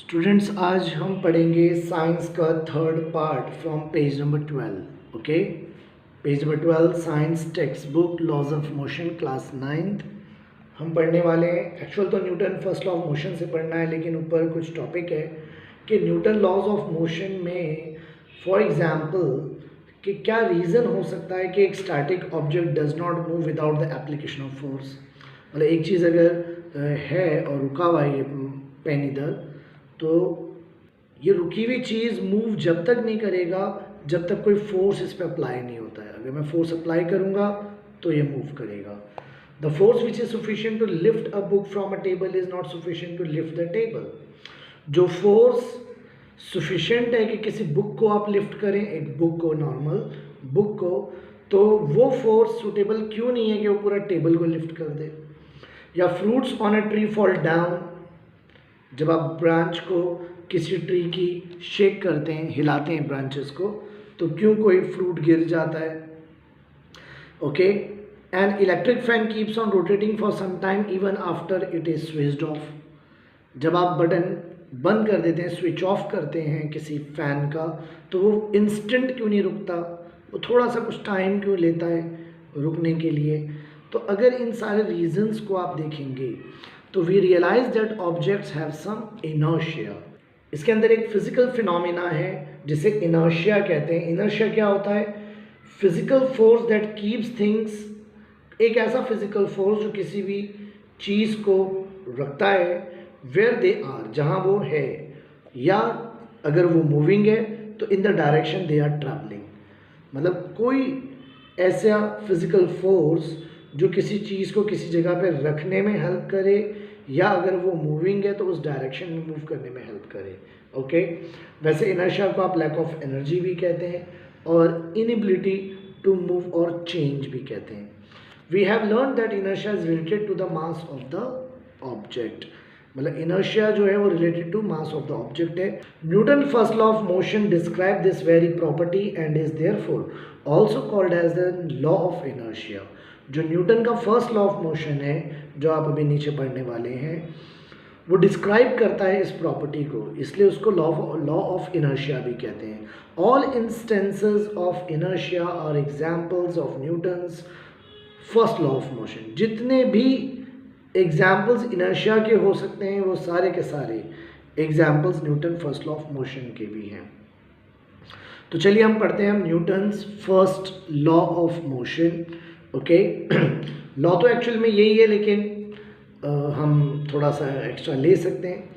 Students, आज हम पढ़ेंगे साइंस का third part from page number 12। Okay, page number 12 science text book laws of motion class 9th। हम पढ़ने वाले हैं, एक्चुअल तो Newton first law of motion से पढ़ना है, लेकिन ऊपर कुछ टॉपिक है कि न्यूटन लॉज ऑफ मोशन में फॉर एग्जांपल कि क्या रीज़न हो सकता है कि एक static object does not move without the application of force. मतलब एक चीज़ अगर है और रुका हुआ है ये पेन इधर, तो ये रुकी हुई चीज़ मूव जब तक नहीं करेगा जब तक कोई फोर्स इस पर अप्लाई नहीं होता है। अगर मैं फोर्स अप्लाई करूँगा तो ये मूव करेगा। The force which is sufficient to lift a book from a table is not sufficient to lift the table. जो फोर्स सफिशिएंट है कि किसी बुक को आप लिफ्ट करें, एक बुक को, नॉर्मल बुक को, तो वो फोर्स सुटेबल क्यों नहीं है कि वो पूरा टेबल को लिफ्ट कर दे। या fruits on a tree fall down, जब आप ब्रांच को किसी ट्री की शेक करते हैं, हिलाते हैं ब्रांचेस को, तो क्यों कोई फ्रूट गिर जाता है। Okay, an electric fan keeps on rotating for some time even after it is switched off. जब आप बटन बंद कर देते हैं, स्विच ऑफ करते हैं किसी फैन का, तो वो इंस्टेंट क्यों नहीं रुकता, वो थोड़ा सा कुछ टाइम क्यों लेता है रुकने के लिए। तो अगर इन सारे रीजंस को आप देखेंगे तो we realize that objects have some inertia. इसके अंदर एक फिजिकल फिनोमिना है जिसे इनर्शिया कहते हैं। इनर्शिया क्या होता है? Physical force that keeps things, एक ऐसा फिजिकल फोर्स जो किसी भी चीज़ को रखता है वेयर दे आर, जहाँ वो है, या अगर वो मूविंग है तो in the direction they are travelling. मतलब कोई ऐसा फिजिकल फोर्स जो किसी चीज़ को किसी जगह पे रखने में हेल्प करे, या अगर वो मूविंग है तो उस डायरेक्शन में मूव करने में हेल्प करे। ओके, वैसे इनर्शिया को आप लैक ऑफ एनर्जी भी कहते हैं और इनएबिलिटी टू मूव और चेंज भी कहते हैं। We have learn that inertia is related to the mass of the object. मतलब इनर्शिया जो है वो related to mass of the object है। Newton first law of motion describe this very property and is therefore also called as the law of inertia. जो Newton का first law of motion है, जो आप अभी नीचे पढ़ने वाले हैं, वो डिस्क्राइब करता है इस प्रॉपर्टी को, इसलिए उसको लॉ ऑफ इनर्शिया भी कहते हैं। All instances of inertia are examples of Newton's first law of motion. जितने भी एग्जाम्पल्स इनर्शिया के हो सकते हैं वो सारे के सारे examples Newton first law of motion के भी हैं। तो चलिए हम पढ़ते हैं Newton's first law of motion. Okay, law तो एक्चुअल में यही है, लेकिन हम थोड़ा सा एक्स्ट्रा ले सकते हैं।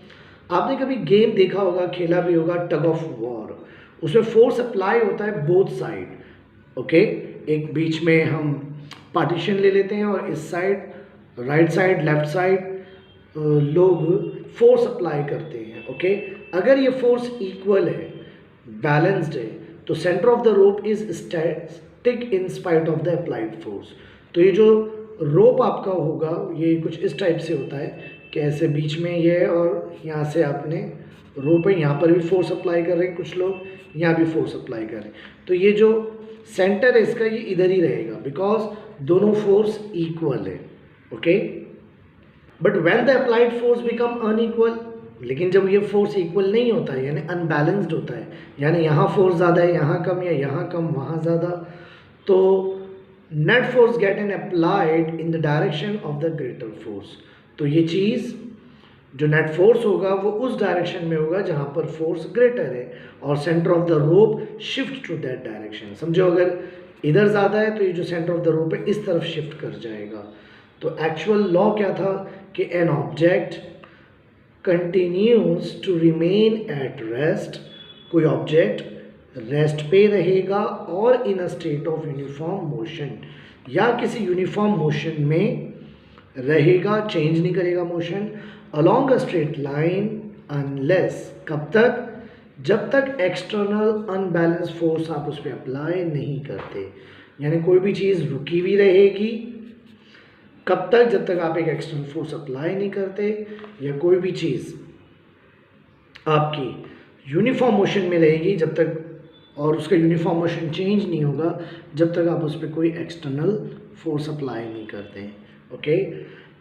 आपने कभी गेम देखा होगा, खेला भी होगा, टग ऑफ वॉर। उसमें फोर्स अप्लाई होता है बोथ साइड। ओके, एक बीच में हम पार्टीशन ले लेते हैं और इस side, right side, left side लोग फोर्स अप्लाई करते हैं। ओके, अगर ये फोर्स इक्वल है, बैलेंस्ड है, तो centre of the rope is static in spite of the applied force. तो ये जो रोप आपका होगा ये कुछ इस टाइप से होता है कि ऐसे बीच में ये है और यहाँ से आपने रोप है, यहाँ पर भी फोर्स अप्लाई कर रहे हैं कुछ लोग, यहाँ भी फोर्स अप्लाई कर रहे हैं। तो ये जो सेंटर है इसका ये इधर ही रहेगा, बिकॉज दोनों फोर्स इक्वल है। Okay, but when the applied force become unequal, लेकिन जब ये फोर्स इक्वल नहीं होता है, यानी अनबैलेंस्ड होता है, यानी यहाँ फोर्स ज़्यादा है, यहाँ कम, या यहाँ कम वहाँ ज़्यादा, तो net force get an applied in the direction of the greater force. तो ये चीज़ जो नेट फोर्स होगा वो उस डायरेक्शन में होगा जहाँ पर फोर्स ग्रेटर है, और centre of the rope shift to that direction. समझो अगर इधर ज़्यादा है तो ये जो सेंटर ऑफ द रोप है इस तरफ शिफ्ट कर जाएगा। तो एक्चुअल लॉ क्या था कि an object continues to remain at rest, कोई ऑब्जेक्ट रेस्ट पे रहेगा और in a state of uniform motion, या किसी यूनिफॉर्म मोशन में रहेगा, चेंज नहीं करेगा motion, along a straight line unless, कब तक? जब तक एक्सटर्नल अनबैलेंस फोर्स आप उस पर अप्लाई नहीं करते। यानी कोई भी चीज़ रुकी हुई रहेगी कब तक? जब तक आप एक एक्सटर्नल फोर्स अप्लाई नहीं करते, या कोई भी चीज़ आपकी यूनिफॉर्म मोशन में रहेगी जब तक, और उसका यूनिफॉर्म मोशन चेंज नहीं होगा जब तक आप उस पर कोई एक्सटर्नल फोर्स अप्लाई नहीं करते। ओके,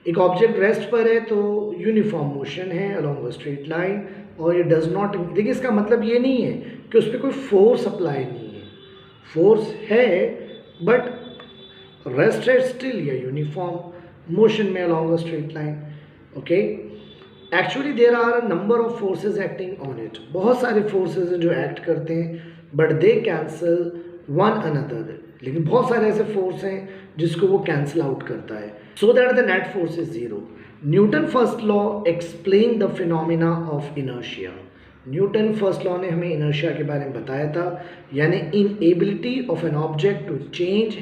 एक ऑब्जेक्ट रेस्ट पर है तो यूनिफॉर्म मोशन है अलोंग अ स्ट्रेट लाइन, और ये डज नॉट, देखिए इसका मतलब ये नहीं है कि उस पर कोई फोर्स अप्लाई नहीं है, फोर्स है बट rested still या यूनिफॉर्म मोशन में along a straight line. Okay, actually there are a number of forces acting on it. बहुत सारे forces हैं जो act करते हैं but they cancel one another. लेकिन बहुत सारे ऐसे force हैं जिसको वो cancel out करता है so that the net force is zero. Newton first law explain the phenomena of inertia. Newton first law ने हमें इनर्शिया के बारे में बताया था, यानी inability of an object to change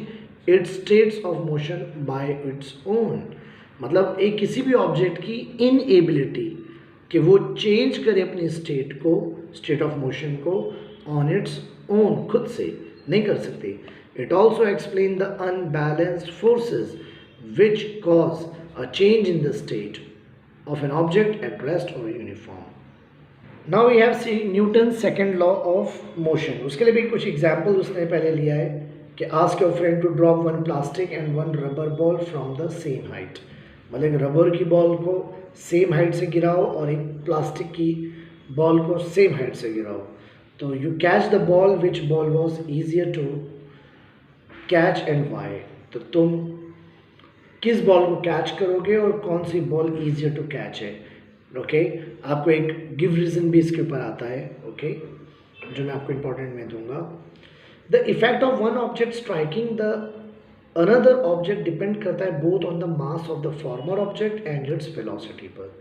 its states of motion by its own. मतलब एक किसी भी ऑब्जेक्ट की इनएबिलिटी कि वो चेंज करे अपनी स्टेट को, स्टेट ऑफ मोशन को ऑन इट्स ओन, खुद से नहीं कर सकती. It also explain the unbalanced forces which cause a change in the state of an object at rest और uniform. Now we have see Newton second law of motion. उसके लिए भी कुछ एग्जाम्पल उसने पहले लिया है कि ask your friend to drop one plastic and one rubber ball from the same height. मतलब एक रबर की बॉल को सेम हाइट से गिराओ और एक प्लास्टिक की बॉल को सेम हाइट से गिराओ. तो you catch the ball, which ball was easier to catch and why. तो तुम किस बॉल को कैच करोगे और कौन सी बॉल ईजियर टू कैच है. ओके, आपको एक गिव रीजन भी इसके ऊपर आता है, ओके, जो मैं आपको इंपॉर्टेंट में दूंगा. The effect of one object striking the another object depend करता है both on the mass of the former object and its velocity पर.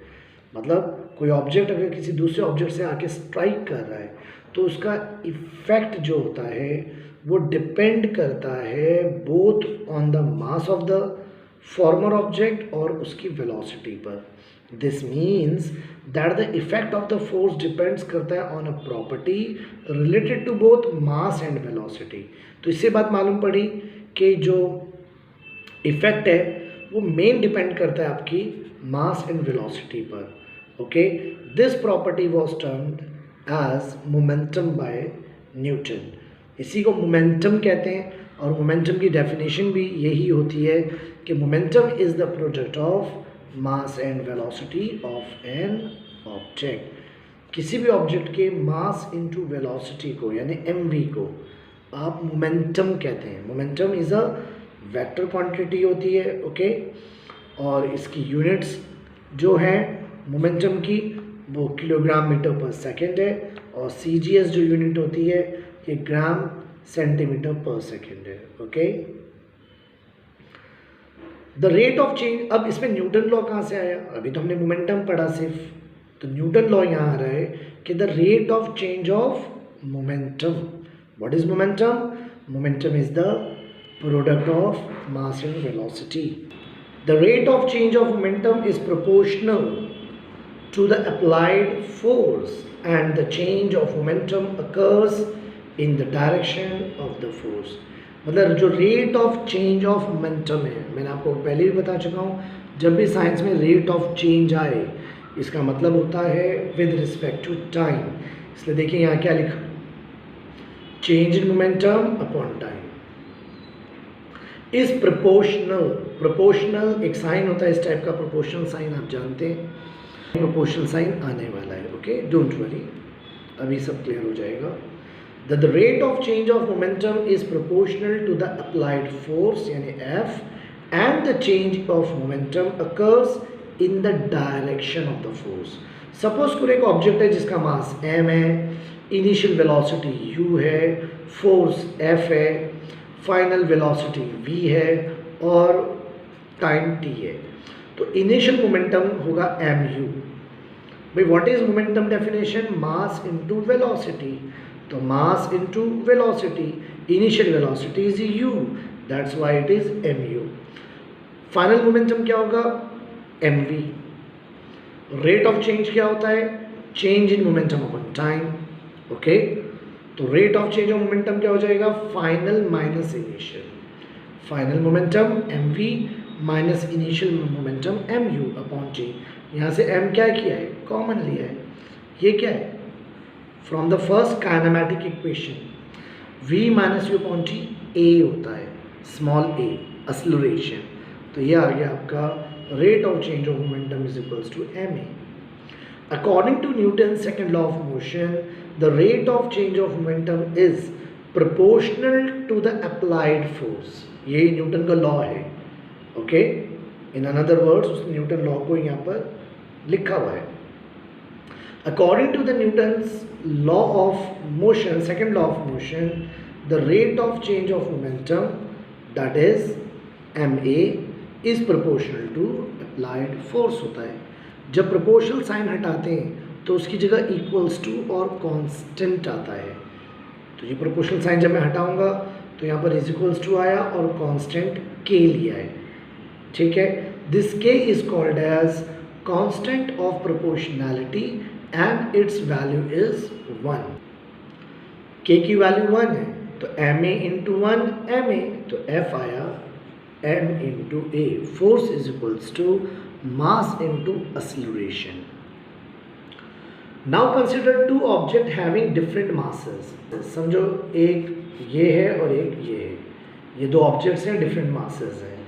मतलब कोई ऑब्जेक्ट अगर किसी दूसरे ऑब्जेक्ट से आके स्ट्राइक कर रहा है तो उसका इफेक्ट जो होता है वो डिपेंड करता है both on the mass of the former object और उसकी वेलोसिटी पर. This means that the effect of the force depends करता है on a property related to both mass and velocity. तो इससे बात मालूम पड़ी कि जो इफेक्ट है वो मेन डिपेंड करता है आपकी मास एंड वेलोसिटी पर. Okay, this property was termed as momentum by Newton. इसी को मोमेंटम कहते हैं और मोमेंटम की डेफिनेशन भी यही होती है कि momentum is the product of mass and velocity of an object. किसी भी ऑब्जेक्ट के मास इनटू वेलोसिटी को यानी mv को आप मोमेंटम कहते हैं. Momentum is a vector quantity होती है, ओके, और इसकी यूनिट्स जो हैं मोमेंटम की वो किलोग्राम मीटर पर सेकेंड है और CGS जो यूनिट होती है ये ग्राम सेंटीमीटर पर सेकेंड है. Okay, the rate of change. अब इसमें न्यूटन लॉ कहाँ से आया, अभी तो हमने मोमेंटम पढ़ा सिर्फ, तो न्यूटन लॉ यहाँ आ रहा है कि the rate of change of momentum. What is momentum? Momentum is the product of mass and velocity. The rate of change of momentum is proportional to the applied force and the change of momentum occurs in the direction of the force. मतलब जो rate of change of momentum है, मैंने आपको पहले भी बता चुका हूँ, जब भी साइंस में रेट ऑफ चेंज आए इसका मतलब होता है विद रिस्पेक्ट टू टाइम. इसलिए देखिए यहाँ क्या लिखा, change in momentum upon time is proportional. Proportional एक साइन होता है इस टाइप का, प्रोपोर्शनल साइन आप जानते हैं, प्रोपोर्शनल साइन आने वाला है. ओके, डोंट वरी, अभी सब क्लियर हो जाएगा. That the rate of change of momentum is proportional to the applied force यानी F and the change of momentum occurs in the direction of the force. Suppose कोई एक object है जिसका mass m है, initial velocity u है, force F है, final velocity v है और टाइम t है. तो इनिशियल मोमेंटम होगा mu. भाई what is momentum definition? Mass into velocity. तो mass into velocity, initial velocity is u, that's why it is mu. फाइनल मोमेंटम क्या होगा? mv. रेट ऑफ चेंज क्या होता है? Change in momentum upon time. Okay, तो rate of change of momentum क्या हो जाएगा? Final minus initial. Final momentum mv minus initial momentum mu upon j. यहाँ से m क्या किया है? कॉमन लिया है. ये क्या है? From the first kinematic equation v minus you upon t a होता है, स्मॉल a, एक्सेलरेशन. तो ये आ गया आपका rate of change of momentum is equals to ma. According to Newton's second law of motion, the rate of change of momentum is proportional to the applied force. ये Newton का law है. Okay, in another words उसने Newton law को यहाँ पर लिखा हुआ है. According to the Newton's law of motion, second law of motion, the rate of change of momentum, that is ma, is proportional to applied force होता है. जब प्रोपोर्शनल साइन हटाते हैं तो उसकी जगह इक्वल्स टू और कांस्टेंट आता है. तो ये प्रोपोर्शनल साइन जब मैं हटाऊंगा तो यहाँ पर इज इक्वल्स टू आया और कांस्टेंट के लिया है. ठीक है, this K is called as constant of proportionality and its value is 1. K की वैल्यू 1 है तो M A into 1 M A, तो एफ आया m into a. Force is equals to mass into acceleration. Now consider two objects having different masses. समझो एक ये है और एक ये है. ये दो ऑब्जेक्ट्स हैं, डिफरेंट masses हैं,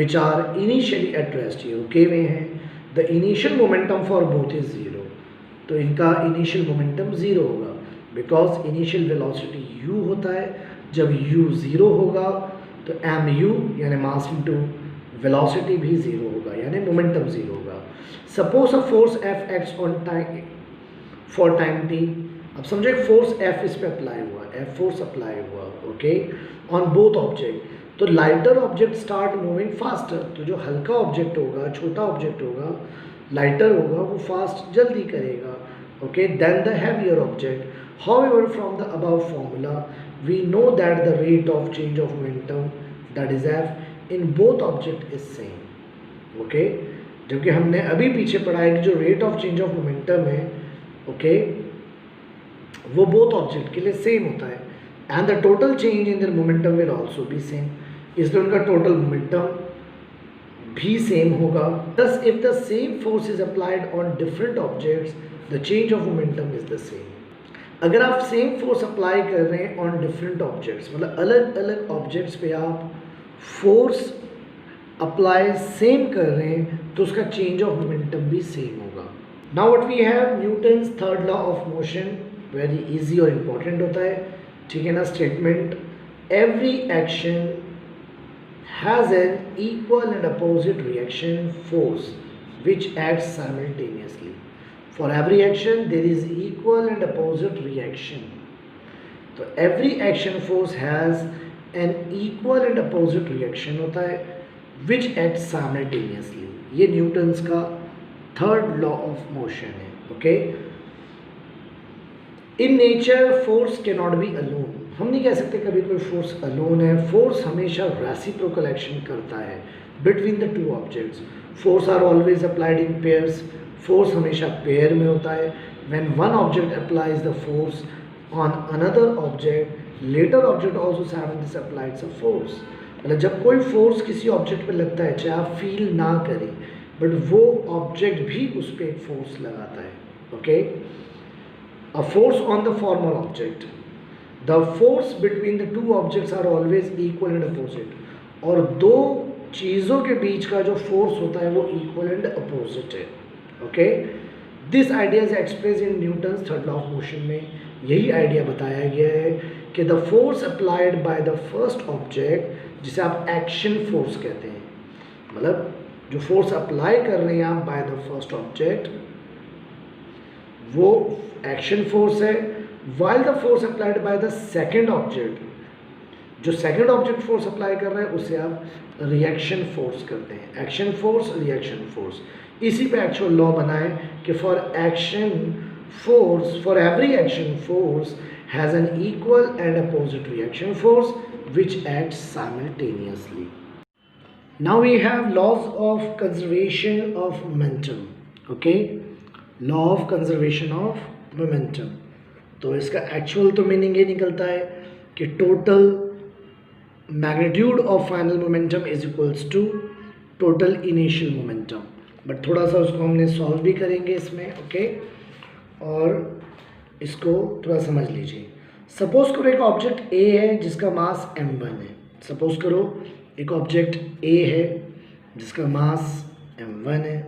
which are initially at rest. ये रुके हुए हैं. The initial momentum for both is 0. तो इनका initial momentum 0 होगा because initial velocity u होता है. जब u 0 होगा तो एम यू यानी मास इंटू वेलोसिटी भी 0 होगा, यानी मोमेंटम 0 होगा. Suppose a force F x on time for time T. अब समझो एक फोर्स एफ इस पे अप्लाई हुआ, एफ फोर्स अप्लाई हुआ, ओके, ऑन बोथ ऑब्जेक्ट. तो lighter object start moving faster. तो जो हल्का ऑब्जेक्ट होगा, छोटा ऑब्जेक्ट होगा, लाइटर होगा, वो फास्ट जल्दी करेगा, okay, then the heavier object. However, from the above formula, we know that the rate of change of momentum, that is f, in both object is same. Okay, जबकि हमने अभी पीछे पढ़ा है कि जो rate of change of momentum है, okay, वो both object के लिए same होता है, and the total change in their momentum will also be same. इसलिए उनका total momentum भी same होगा. Thus, if the same force is applied on different objects, the change of momentum is the same. अगर आप same force apply कर रहे हैं on different objects, मतलब अलग अलग ऑब्जेक्ट्स पे आप फोर्स अप्लाई सेम कर रहे हैं तो उसका चेंज ऑफ मोमेंटम भी सेम होगा. Now what we have Newton's third law of motion. Very easy और इम्पॉर्टेंट होता है, ठीक है ना statement. Every action has an equal and opposite reaction force which acts simultaneously. For every action there is equal and opposite reaction. तो every action force has an equal and opposite reaction होता है which acts simultaneously. ये Newton's का third law of motion है. Okay, in nature force can not be alone. हम नहीं कह सकते कभी कोई फोर्स अलोन है. फोर्स हमेशा रेसिप्रोकल एक्शन करता है between the two objects. Force are always applied in pairs. Force हमेशा पेयर में होता है. When one object applies the force on another object, latter object also having this applied a force. मतलब जब कोई force किसी ऑब्जेक्ट पे लगता है, चाहे आप फील ना करें, बट वो ऑब्जेक्ट भी उस पर एक फोर्स लगाता है. Okay, a force on the former object, the force between the two objects are always equal and opposite. और दो चीज़ों के बीच का जो फोर्स होता है वो इक्वल एंड अपोजिट है. Okay, this idea is express in Newton's third law of motion में. यही आइडिया बताया गया है कि the force applied by the first object, जिसे आप एक्शन फोर्स कहते हैं, मतलब जो फोर्स अप्लाई कर रहे हैं आप बाय द फर्स्ट ऑब्जेक्ट, वो एक्शन फोर्स है. While the force applied by the second object, जो सेकेंड ऑब्जेक्ट फोर्स अप्लाई कर रहे हैं उसे आप रिएक्शन फोर्स करते हैं. Action force, reaction force. इसी पे एक्चुअल लॉ बनाए कि for action force, for every action force has an equal and opposite reaction force which acts simultaneously. Now we have laws of conservation of momentum. Okay, law of conservation of momentum. तो इसका actual तो meaning ये निकलता है कि total magnitude of final momentum is equals to total initial momentum. But थोड़ा सा उसको हमने सॉल्व भी करेंगे इसमें. ओके, और इसको थोड़ा समझ लीजिए. सपोज करो एक ऑब्जेक्ट ए है जिसका मास m1 है. सपोज करो एक ऑब्जेक्ट ए है जिसका मास m1 है.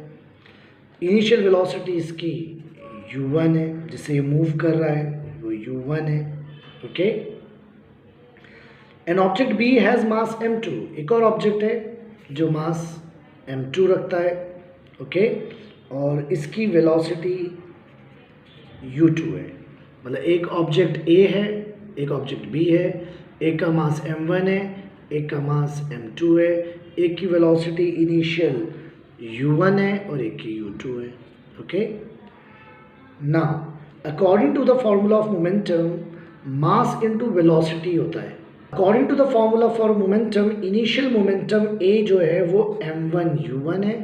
इनिशियल वेलोसिटी इसकी u1 है, जिससे ये मूव कर रहा है वो u1 है। Okay, an object b has mass m2, एक और ऑब्जेक्ट है जो मास m2 रखता है। ओके, और इसकी वेलोसिटी u2 है। मतलब एक ऑब्जेक्ट a है, एक ऑब्जेक्ट b है, एक का मास m1 है, एक का मास m2 है, एक की वेलोसिटी इनिशियल u1 है और एक की u2 है। Okay, now according to the formula of momentum mass into velocity होता है। According to the formula for momentum initial momentum a जो है वो m1 u1 है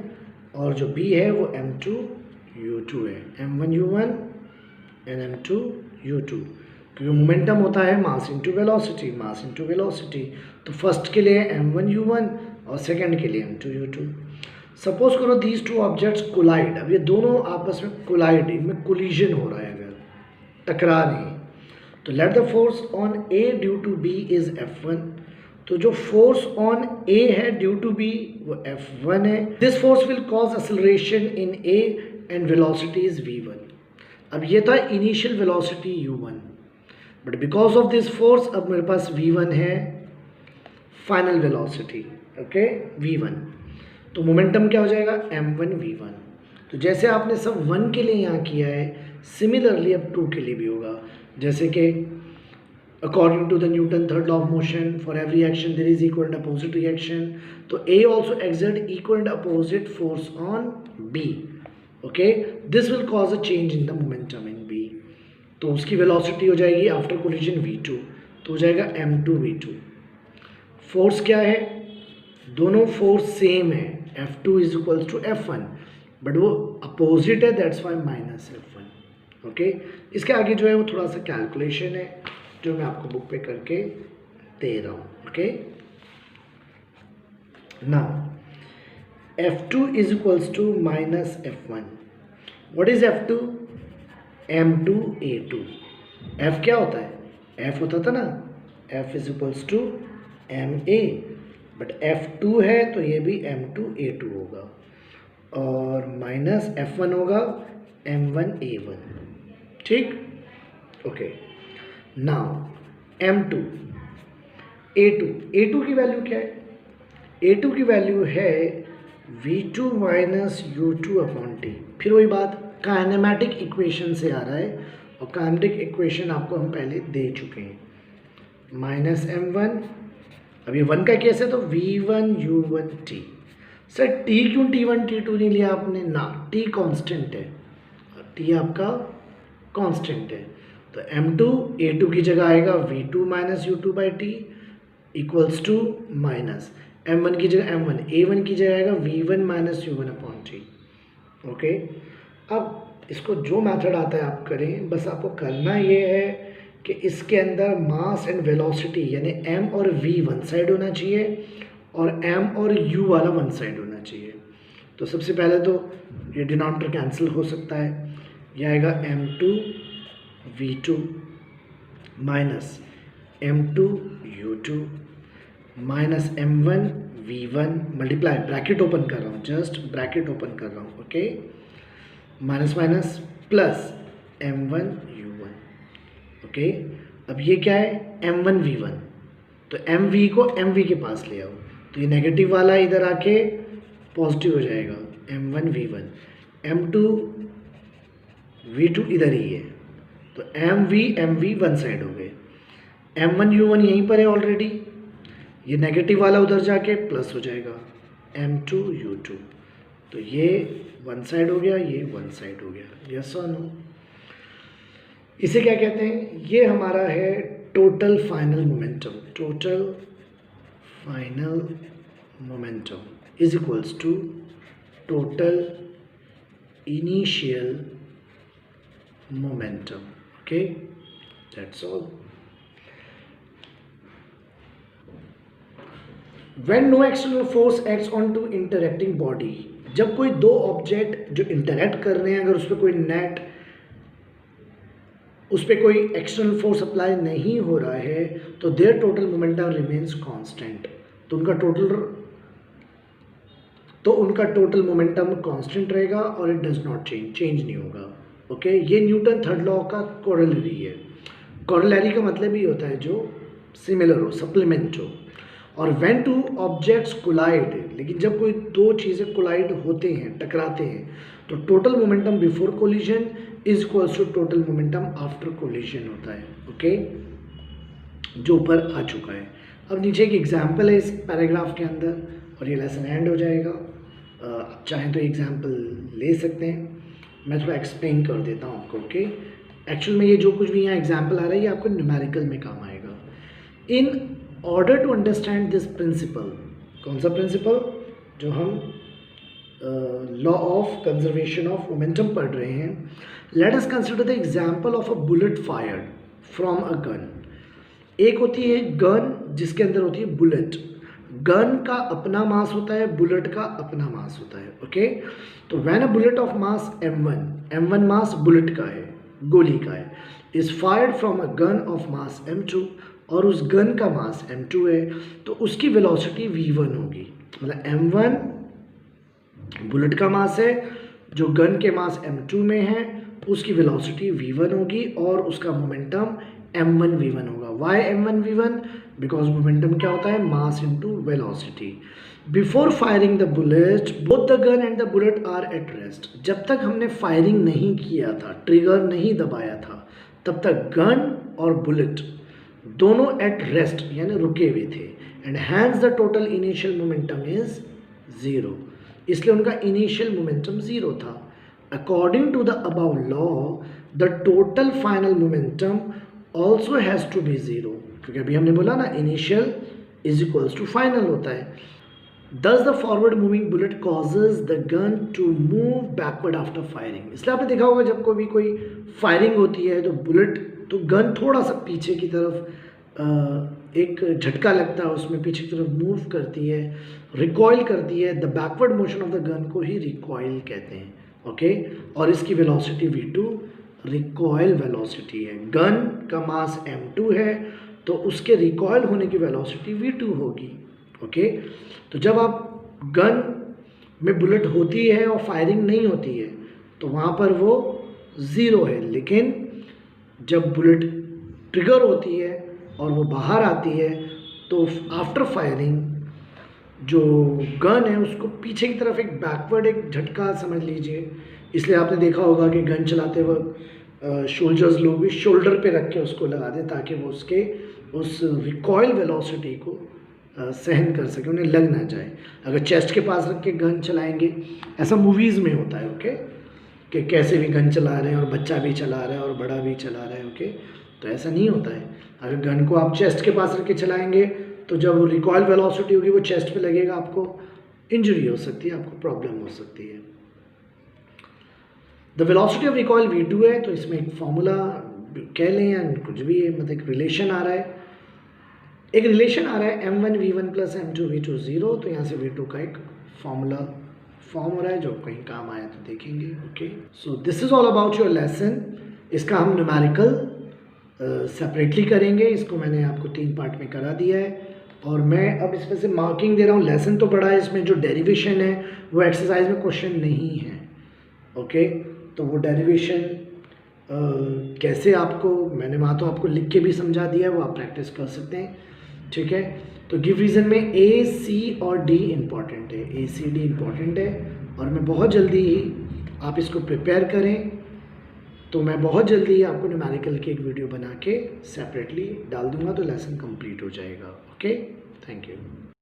और जो b है वो m2 u2 है। m1 u1 and m2 u2, क्योंकि मोमेंटम होता है मास इनटू वेलोसिटी, मास इनटू वेलोसिटी। तो फर्स्ट के लिए m1 u1 और सेकंड के लिए m2 u2। सपोज करो दीज टू ऑब्जेक्ट्स कोलाइड, अब ये दोनों आपस में कोलाइड, इनमें कोलिजन हो रहा है, अगर टकरा रहे हैं, तो let the force on a due to b is f1। तो जो फोर्स ऑन a है ड्यू टू b वो f1 है। This force will cause acceleration in a and velocity is v1। अब ये था initial velocity u1, but because of this force अब मेरे पास v1 है फाइनल वेलोसिटी। ओके, v1, तो मोमेंटम क्या हो जाएगा m1 v1। तो जैसे आपने सब 1 के लिए यहाँ किया है, सिमिलरली अब 2 के लिए भी होगा। जैसे कि according to the Newton third law of motion for every action there is equal and opposite reaction, तो a also exert equal and opposite force on b। Okay, this will cause a change in the momentum in b। तो उसकी velocity हो जाएगी after collision v2, तो हो जाएगा m2 v2। Force क्या है, दोनों फोर्स सेम है, F2 is equals to F1, but वो अपोजिट है, that's why minus F1। Okay, इसके आगे जो है वो थोड़ा सा कैलकुलेशन है जो मैं आपको बुक पे करके दे रहा हूँ। Okay, now F2 is equals to minus F1। What is F2? M2 A2। F क्या होता है? F होता था ना, F is equals to MA, but F2 है तो ये भी M2 A2 होगा, और माइनस F1 होगा M1 A1। ठीक, ओके। नाउ M2 A2 की वैल्यू क्या है? A2 की वैल्यू है V2 minus U2 upon T। फिर वही बात, काइनेमेटिक इक्वेशन से आ रहा है, और काइनेमेटिक इक्वेशन आपको हम पहले दे चुके हैं। माइनस M1, अब ये 1 का केस है तो V1 U1 T। Sir T क्यों T1 T2 नहीं लिया आपने? ना, T कांस्टेंट है, T आपका कांस्टेंट है, तो M2 A2 की जगह आएगा V2 minus U2 by T equals to minus M1 की जगह M1, A1 की जगह आएगा V1 minus U1 upon T। Okay, अब इसको जो मेथड आता है आप करें, बस आपको करना ये है कि इसके अंदर मास एंड वेलोसिटी यानी m और v वन साइड होना चाहिए और m और u वाला वन साइड होना चाहिए। तो सबसे पहले तो ये डिनोमिनेटर कैंसिल हो सकता है, यह आएगा m2 v2 minus m2 u2 minus m1 v1 multiply, bracket open कर रहा हूँ, जस्ट ब्रैकेट ओपन कर रहा हूँ। Okay, minus minus plus m1 u1। Okay, अब ये क्या है m1 v1, तो mv को mv के पास ले आओ, तो ये नेगेटिव वाला इधर आके पॉजिटिव हो जाएगा, m1 v1, m2 v2 इधर ही है, तो mv वन साइड हो गए, m1 u1 यहीं पर है ऑलरेडी, ये नेगेटिव वाला उधर जाके प्लस हो जाएगा m2 u2, तो ये वन साइड हो गया, ये वन साइड हो गया। यस और नो? इसे क्या कहते हैं? ये हमारा है total final momentum. Total final momentum is equals to total initial momentum. Okay, that's all. When no external force acts on two interacting body, जब कोई दो ऑब्जेक्ट जो इंटरैक्ट कर रहे हैं, अगर उस पर कोई नेट, उस पर कोई एक्सटर्नल फोर्स अप्लाई नहीं हो रहा है, तो their total momentum remains constant. तो उनका टोटल मोमेंटम कांस्टेंट रहेगा और इट डज नॉट चेंज नहीं होगा। ओके, ये न्यूटन थर्ड लॉ का कोरोलरी है। कोरोलरी का मतलब ये होता है जो सिमिलर हो, सप्लीमेंट हो। और व्हेन टू ऑब्जेक्ट्स कोलाइड, लेकिन जब कोई दो चीज़ें कोलाइड होते हैं, टकराते हैं, तो total momentum before collision is equals to total momentum after collision होता है। ओके, जो ऊपर आ चुका है। अब नीचे एक एग्जाम्पल है इस पैराग्राफ के अंदर और ये लेसन एंड हो जाएगा। आप चाहें तो एग्जाम्पल ले सकते हैं, मैं थोड़ा एक्सप्लेन कर देता हूँ आपको। ओके, एक्चुअल में ये जो कुछ भी यहाँ एग्जाम्पल आ रहा है ये आपको न्यूमेरिकल में काम आएगा। In order to understand this principle, कौन सा प्रिंसिपल? जो हम law of conservation of momentum पढ़ रहे हैं। Let us consider the example of a bullet fired from a gun. एक होती है गन जिसके अंदर होती है बुलेट। गन का अपना मास होता है, बुलेट का अपना मास होता है। ओके, तो when a bullet of mass m1 mass bullet का है, गोली का है, is fired from a gun of mass m2, और उस गन का मास m2 है, तो उसकी वेलोसिटी v1 होगी। मतलब m1 बुलेट का मास है, जो गन के मास m2 में है, उसकी वेलोसिटी v1 होगी और उसका मोमेंटम m1 v1 होगा। Y m1 v1? Because momentum क्या होता है? Mass into velocity. Before firing the bullet both the gun and the bullet are at rest. जब तक हमने फायरिंग नहीं किया था, ट्रिगर नहीं दबाया था, तब तक गन और बुलेट दोनों एट रेस्ट यानी रुके हुए थे। And hence the total initial momentum is 0, इसलिए उनका इनिशियल मोमेंटम 0 था। According to the above law the total final momentum also has to be 0, क्योंकि अभी हमने बोला ना initial is equals to final होता है। Thus the forward moving bullet causes the gun to move backward after firing। इसलिए आपने देखा होगा जब कोई फायरिंग होती है तो बुलेट, तो गन थोड़ा सा पीछे की तरफ एक झटका लगता है, उसमें पीछे की तरफ मूव करती है, रिकॉइल करती है। The backward motion of the gun को ही रिकॉइल कहते हैं। ओके, और इसकी वेलोसिटी v2 रिकॉइल वेलोसिटी है। गन का मास m2 है, तो उसके रिकॉइल होने की वेलोसिटी v2 होगी। ओके, तो जब आप गन में बुलेट होती है और फायरिंग नहीं होती है तो वहाँ पर वो 0 है, लेकिन जब बुलेट ट्रिगर होती है और वो बाहर आती है तो आफ्टर फायरिंग जो गन है उसको पीछे की तरफ एक बैकवर्ड एक झटका समझ लीजिए। इसलिए आपने देखा होगा कि गन चलाते वक्त सोल्जर्स लोग भी शोल्डर पे रख के उसको लगा दें ताकि वो उसके उस रिकॉइल वेलोसिटी को सहन कर सके, उन्हें लग ना जाए। अगर चेस्ट के पास रख के गन चलाएंगे, ऐसा मूवीज़ में होता है। ओके, कि कैसे भी गन चला रहे हैं और बच्चा भी चला रहा है और बड़ा भी चला रहा है। ओके, तो ऐसा नहीं होता है। अगर गन को आप चेस्ट के पास रख के चलाएंगे तो जब रिकॉइल वेलोसिटी होगी वो चेस्ट पे लगेगा, आपको इंजरी हो सकती है, आपको प्रॉब्लम हो सकती है। The velocity of recoil v2 है, तो इसमें एक फॉर्मूला कह लें या कुछ भी है, मतलब एक रिलेशन आ रहा है। एक रिलेशन आ रहा है m1 v1 plus m2 v2 0, तो यहाँ से v2 का एक फॉर्मूला फॉर्म हो रहा है जो कहीं काम आया तो देखेंगे। Okay, so this is all about your lesson. इसका हम न्यूमेरिकल सेपरेटली करेंगे। इसको मैंने आपको 3 पार्ट में करा दिया है और मैं अब इसमें से मार्किंग दे रहा हूँ। लेसन तो बड़ा है, इसमें जो डेरिवेशन है वो एक्सरसाइज में क्वेश्चन नहीं है। ओके, तो वो डेरिवेशन कैसे आपको, मैंने वहाँ तो आपको लिख के भी समझा दिया है, वो आप प्रैक्टिस कर सकते हैं। ठीक है, तो गिव रीज़न में ए, सी और डी इम्पॉर्टेंट है, ए सी डी इम्पॉर्टेंट है और मैं बहुत जल्दी ही आप इसको प्रिपेयर करें तो मैं बहुत जल्दी ही आपको न्यूमेरिकल की एक वीडियो बना के सेपरेटली डाल दूंगा, तो लेसन कंप्लीट हो जाएगा। Okay, thank you.